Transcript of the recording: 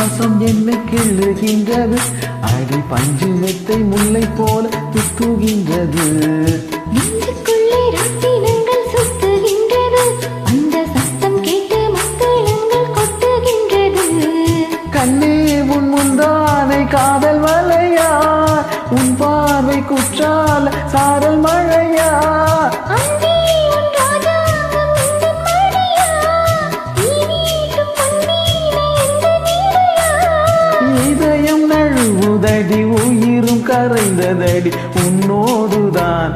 சுவாசம் என்ன கிள்ளுகின்றது, அடி பஞ்சு மெத்தை முல்லை போல துத்துகின்றது. நெஞ்சுக்குள்ளே ரத்தினங்கள் சுத்துகின்றது, அந்த சத்தம் கேட்டு மக்களங்கள் கொட்டுகின்றது. கண்ணே உன் முந்தானை காதல் மலையா, உன் பார்வை குற்றால சாரல் மழையா. அன்பே உன் ராஜாங்கம் இந்த மடியா, நீ வீட்டும் பொன்னீனை இந்த நீரையா. இதயம் நழுவுதடி, உயிரும் கரைந்ததடி உன்னோடுதான்.